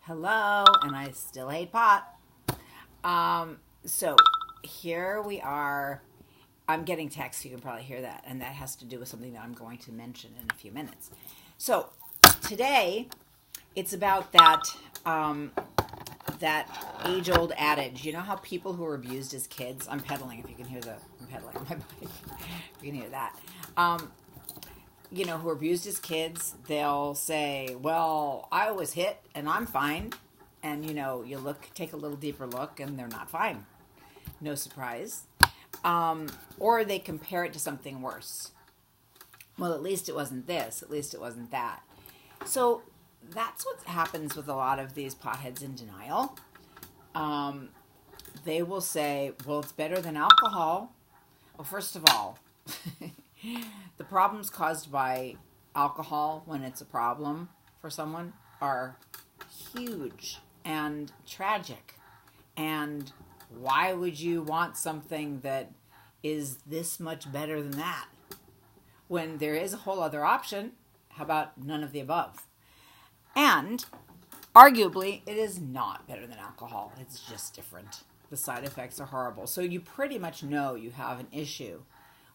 Hello, and I still hate pot. So here we are. I'm getting text. You can probably hear that, and that has to do with something that I'm going to mention in a few minutes. So today, it's about that age-old adage. You know how people who were abused as kids. I'm pedaling. If you can hear I'm pedaling on my bike. If you can hear that. Who are abused as kids, they'll say, well, I was hit and I'm fine. And, you take a little deeper look and they're not fine. No surprise. Or they compare it to something worse. Well, at least it wasn't this. At least it wasn't that. So that's what happens with a lot of these potheads in denial. They will say, well, it's better than alcohol. Well, first of all, the problems caused by alcohol, when it's a problem for someone, are huge and tragic. And why would you want something that is this much better than that? When there is a whole other option, how about none of the above? And arguably, it is not better than alcohol. It's just different. The side effects are horrible. So you pretty much know you have an issue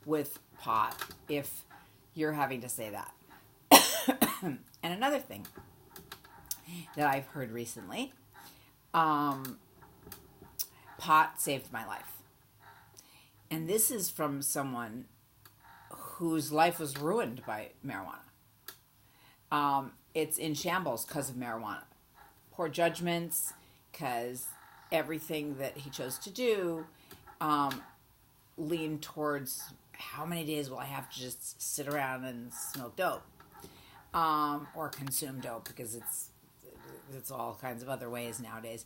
with pot if you're having to say that. And another thing that I've heard recently, pot saved my life. And this is from someone whose life was ruined by marijuana. It's in shambles because of marijuana. Poor judgments, because everything that he chose to do leaned towards how many days will I have to just sit around and smoke dope or consume dope, because it's all kinds of other ways nowadays.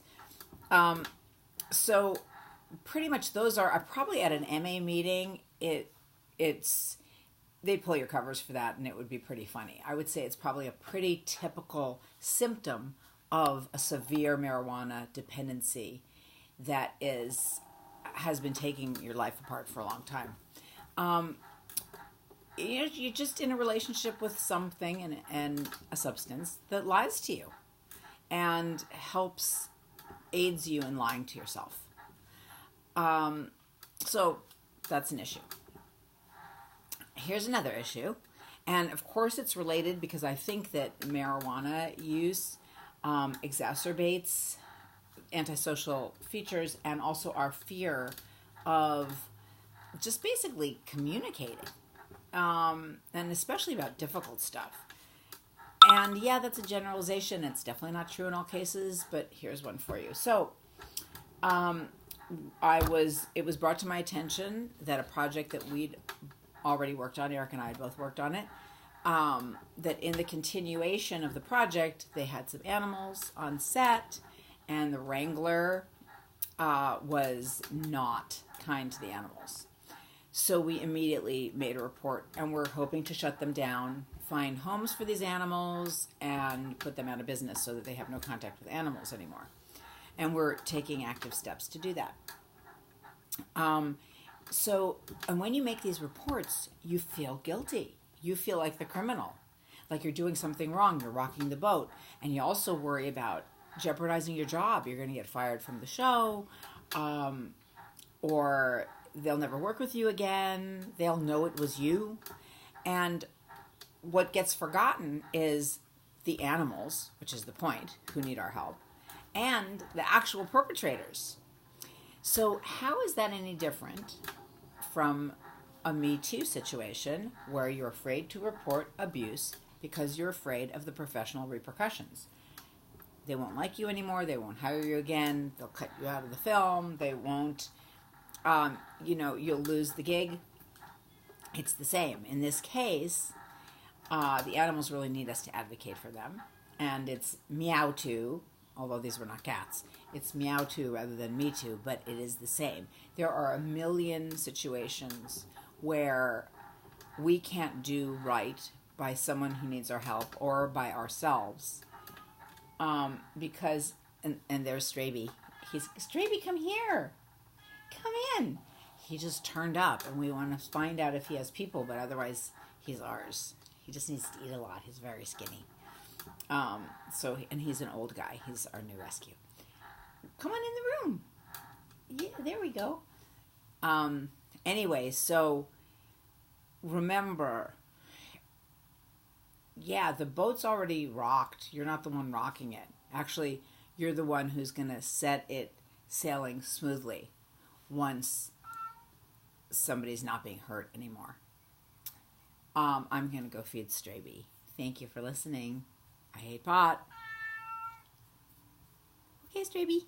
So pretty much those are probably at an MA meeting. They'd pull your covers for that, and it would be pretty funny. I would say it's probably a pretty typical symptom of a severe marijuana dependency that has been taking your life apart for a long time. You're just in a relationship with something and a substance that lies to you and aids you in lying to yourself. So that's an issue. Here's another issue. And of course it's related, because I think that marijuana use exacerbates antisocial features and also our fear of just basically communicating, and especially about difficult stuff. And yeah, that's a generalization. It's definitely not true in all cases, but here's one for you. So it was brought to my attention that a project that we'd already worked on, Eric and I had both worked on it, that in the continuation of the project, they had some animals on set, and the wrangler was not kind to the animals. So we immediately made a report, and we're hoping to shut them down, find homes for these animals, and put them out of business so that they have no contact with animals anymore. And we're taking active steps to do that. And when you make these reports, you feel guilty. You feel like the criminal, like you're doing something wrong. You're rocking the boat. And you also worry about jeopardizing your job. You're going to get fired from the show, or they'll never work with you again. They'll know it was you. And what gets forgotten is the animals, which is the point, who need our help, and the actual perpetrators. So how is that any different from a Me Too situation where you're afraid to report abuse because you're afraid of the professional repercussions? They won't like you anymore. They won't hire you again. They'll cut you out of the film. They won't, you'll lose the gig. It's the same. In this case, the animals really need us to advocate for them. And it's Meow Too, although these were not cats. It's Meow Too rather than Me Too, but it is the same. There are a million situations where we can't do right by someone who needs our help or by ourselves. Because, and there's Straby. Straby, come here. Come in. He just turned up, and we want to find out if he has people, but otherwise he's ours. He just needs to eat a lot. He's very skinny. And he's an old guy. He's our new rescue. Come on in the room. Yeah, there we go. Anyway, so remember, yeah, the boat's already rocked. You're not the one rocking it. Actually, you're the one who's going to set it sailing smoothly once somebody's not being hurt anymore. I'm going to go feed Straby. Thank you for listening. I hate pot. Okay, Straby.